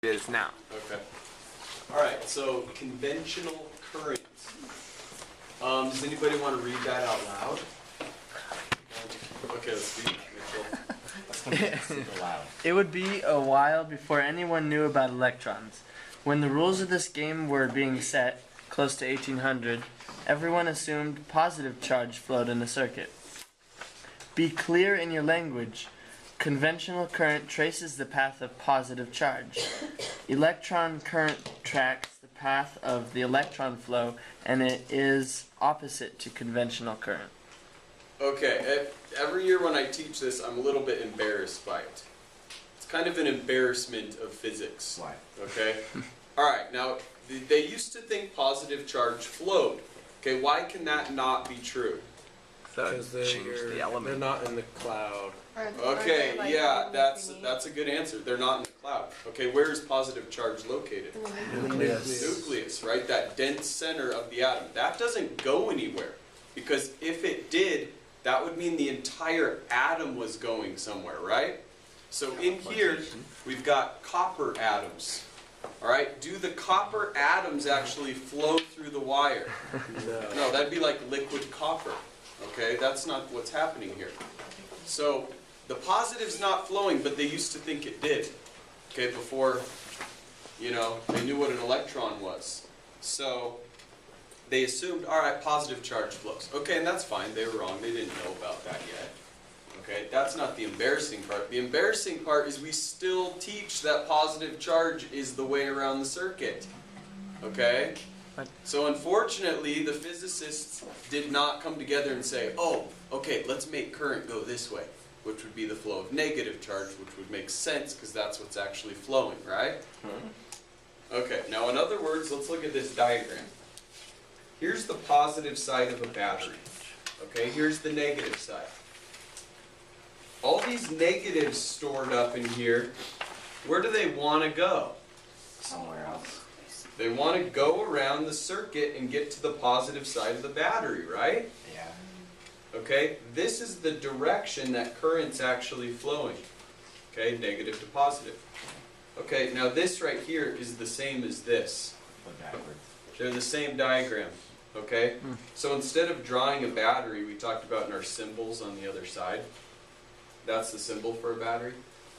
it is now. Okay. All right, so conventional current. Does anybody want to read that out loud? Okay, let's read it, Mitchell. It would be a while before anyone knew about electrons. When the rules of this game were being set, close to 1800, everyone assumed positive charge flowed in the circuit. Be clear in your language. Conventional current traces the path of positive charge. Electron current tracks the path of the electron flow, and it is opposite to conventional current. Okay, every year when I teach this, I'm a little bit embarrassed by it. It's kind of an embarrassment of physics. Why? Okay? All right, now, they used to think positive charge flowed. Okay, why can that not be true? Because They're not in the cloud. Okay, yeah, that's a good answer. They're not in the cloud. Okay, where is positive charge located? Nucleus, right? That dense center of the atom. That doesn't go anywhere. Because if it did, that would mean the entire atom was going somewhere, right? So in here, we've got copper atoms. All right, do the copper atoms actually flow through the wire? No, that'd be like liquid copper. Okay, that's not what's happening here. So the positive's not flowing, but they used to think it did. Okay, before, they knew what an electron was. So they assumed, all right, positive charge flows. Okay, and that's fine. They were wrong. They didn't know about that yet. Okay, that's not the embarrassing part. The embarrassing part is we still teach that positive charge is the way around the circuit. Okay? So unfortunately, the physicists did not come together and say, oh, okay, let's make current go this way, which would be the flow of negative charge, which would make sense because that's what's actually flowing, right? Okay, now in other words, let's look at this diagram. Here's the positive side of a battery. Okay, here's the negative side. All these negatives stored up in here, where do they want to go? Somewhere else. They want to go around the circuit and get to the positive side of the battery, right? Yeah. Okay, this is the direction that current's actually flowing. Okay, negative to positive. Okay, now this right here is the same as this. But backwards. They're the same diagram. Okay? So instead of drawing a battery, we talked about in our symbols on the other side. That's the symbol for a battery.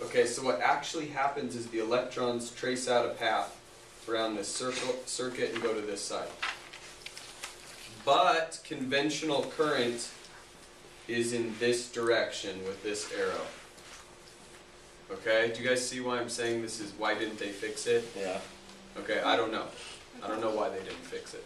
Okay, so what actually happens is the electrons trace out a path around this circuit and go to this side. But conventional current is in this direction with this arrow. Okay, do you guys see why I'm saying this is why didn't they fix it? Yeah. Okay, I don't know. I don't know why they didn't fix it.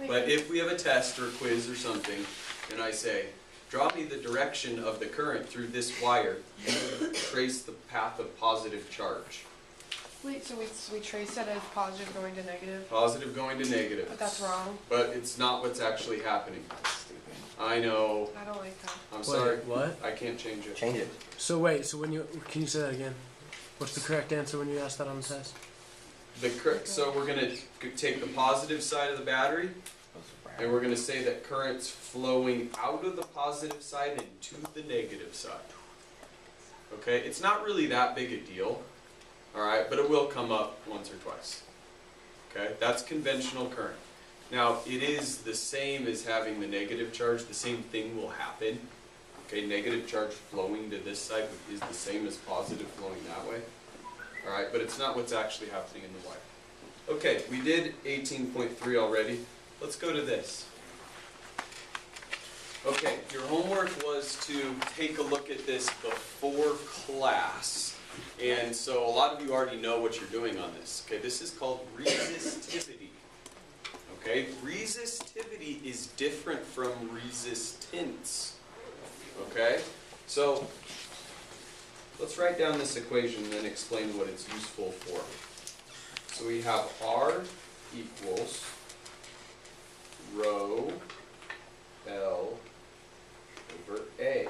But if we have a test or a quiz or something, and I say, draw me the direction of the current through this wire, you trace the path of positive charge. Wait, so we trace it as positive going to negative? Positive going to negative. But that's wrong. But it's not what's actually happening. I know. I don't like that. I'm sorry. What? I can't change it. Change it. So wait, can you say that again? What's the correct answer when you ask that on the test? So we're going to take the positive side of the battery, and we're going to say that current's flowing out of the positive side and to the negative side. Okay, it's not really that big a deal, all right, but it will come up once or twice. Okay, that's conventional current. Now, it is the same as having the negative charge. The same thing will happen. Okay, negative charge flowing to this side is the same as positive flowing that way. All right, but it's not what's actually happening in the wire. Okay, we did 18.3 already. Let's go to this. Okay, your homework was to take a look at this before class. And so a lot of you already know what you're doing on this. Okay, this is called resistivity. Okay, resistivity is different from resistance. Okay, so let's write down this equation and then explain what it's useful for. So we have R equals rho L over A.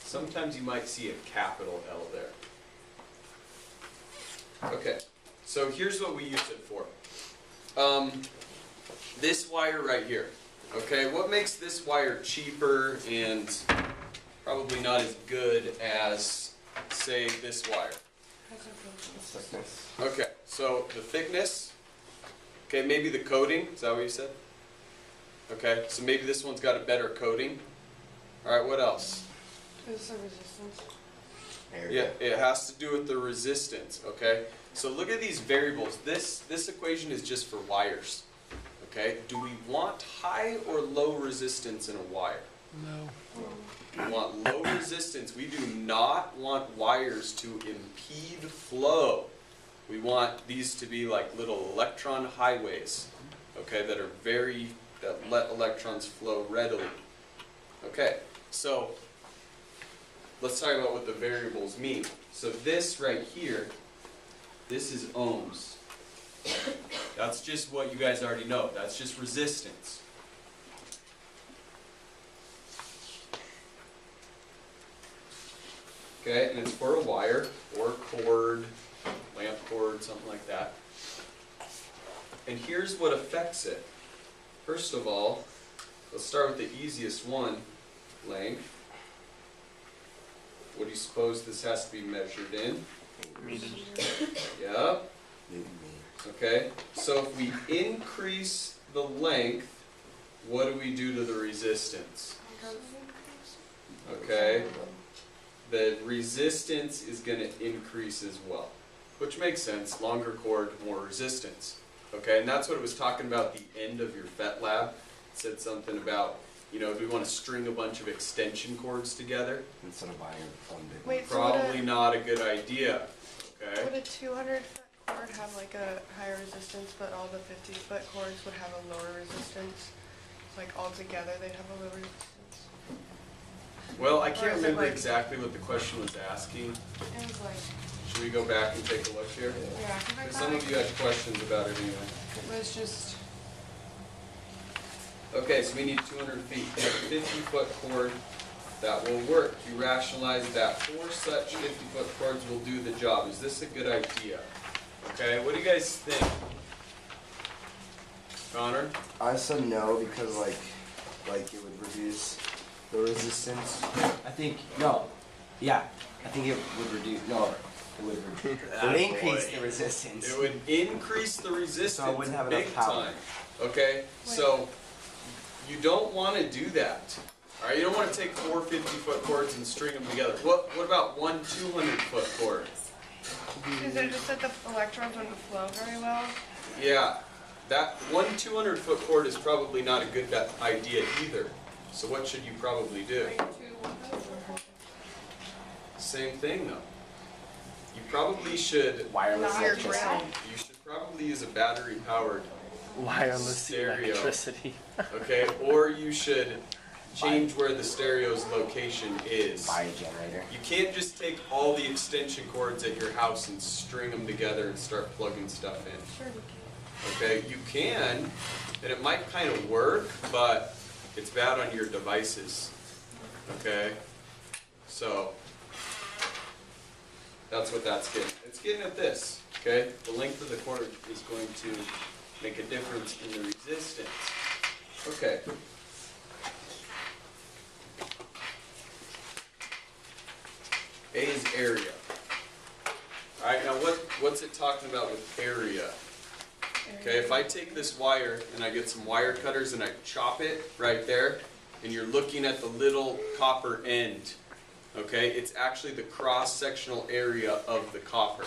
Sometimes you might see a capital L there. Okay, so here's what we use it for. This wire right here. Okay, what makes this wire cheaper and probably not as good as say this wire? Thickness. Okay, so the thickness, okay, maybe the coating, is that what you said? Okay, so maybe this one's got a better coating. Alright, what else? Is the resistance? Yeah, it has to do with the resistance, okay? So look at these variables. This equation is just for wires, okay? Do we want high or low resistance in a wire? No. We want low resistance. We do not want wires to impede flow. We want these to be like little electron highways, okay, that let electrons flow readily. Okay, so let's talk about what the variables mean. So this right here, this is ohms. That's just what you guys already know. That's just resistance. Okay, and it's for a wire or cord, lamp cord, something like that. And here's what affects it. First of all, let's start with the easiest one, length. What do you suppose this has to be measured in? Meters. Yep. Okay, so if we increase the length, what do we do to the resistance? Okay, the resistance is going to increase as well, which makes sense. Longer cord, more resistance. Okay, and that's what it was talking about at the end of your FET lab. It said something about, you know, if we want to string a bunch of extension cords together, Instead of buying one big Wait, so probably not a good idea. Okay. would a 200-foot cord have like a higher resistance, but all the 50-foot cords would have a lower resistance? Like all together, they'd have a lower resistance. Well, I Or can't is it remember like- exactly what the question was asking. It was like, Should we go back and take a look here? yeah, I think I 'Cause thought some of you had questions about it anyway. it was just, Okay, so we need 200 feet. We have a 50-foot cord. That will work. You rationalize that 4 such 50-foot cords will do the job. Is this a good idea? Okay, what do you guys think? Connor? I said no because like it would reduce the resistance. I think, no. Yeah. I think it would reduce, no. It would reduce. It would increase the resistance. It would increase the resistance wouldn't have big enough power. time. Okay, so you don't want to do that. All right, you don't want to take 4 50-foot cords and string them together. What about one 200-foot cord? is it just that the electrons wouldn't flow very well? Yeah, that one 200-foot cord is probably not a good idea either. So what should you probably do? Same thing though. You probably should. Wireless Not your electricity. ground. You should probably use a battery-powered. Wireless Stereo. electricity. Okay, or you should change where the stereo's location is. Buy a generator. You can't just take all the extension cords at your house and string them together and start plugging stuff in. Sure we Okay, you can, and it might kind of work, but it's bad on your devices. Okay, so that's what that's getting. It's getting at this. Okay, the length of the cord is going to make a difference in the resistance. Okay. A is area. All right, now what's it talking about with area? Okay, if I take this wire and I get some wire cutters and I chop it right there, and you're looking at the little copper end, okay, it's actually the cross-sectional area of the copper.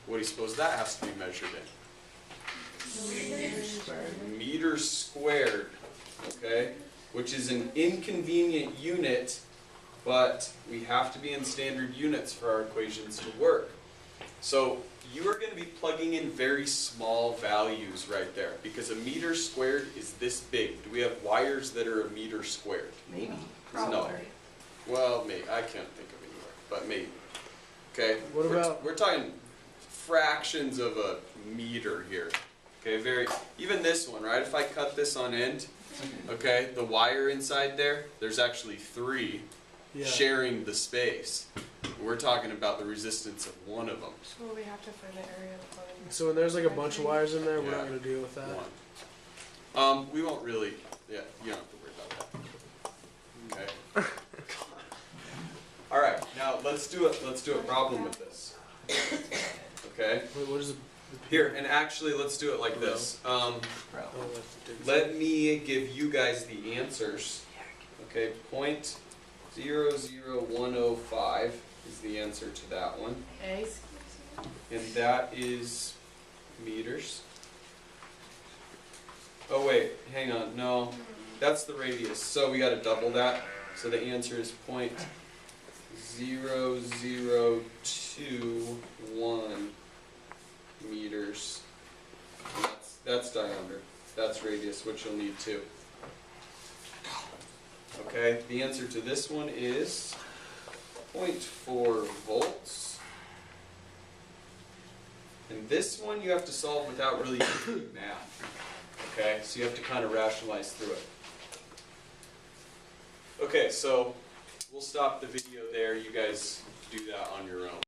What do you suppose that has to be measured in? Meters squared, okay, which is an inconvenient unit, but we have to be in standard units for our equations to work. So you are going to be plugging in very small values right there, because a meter squared is this big. Do we have wires that are a meter squared? Maybe. No. Well, maybe. I can't think of anywhere, but maybe. Okay. What about- We're talking fractions of a meter here. Okay, even this one, right? If I cut this on end, okay, the wire inside there, there's actually 3 Yeah. sharing the space. We're talking about the resistance of one of them. So we have to find the area of the plug. So when there's like a bunch of wires in there, we're Yeah. not gonna deal with that. One. We won't really, yeah, you don't have to worry about that. Okay. All right, now let's do a problem with this. Okay. Wait, what is it? Here, and actually, let's do it like this. Oh, that's the difference. Let me give you guys the answers. Okay, 0.00105 is the answer to that one, and that is meters. Oh wait, hang on, no, that's the radius. So we got to double that. So the answer is 0.0021 meters. And that's diameter. That's radius, which you'll need too. Okay, the answer to this one is 0.4 volts. And this one you have to solve without really doing math. Okay, so you have to kind of rationalize through it. Okay, so we'll stop the video there. You guys do that on your own.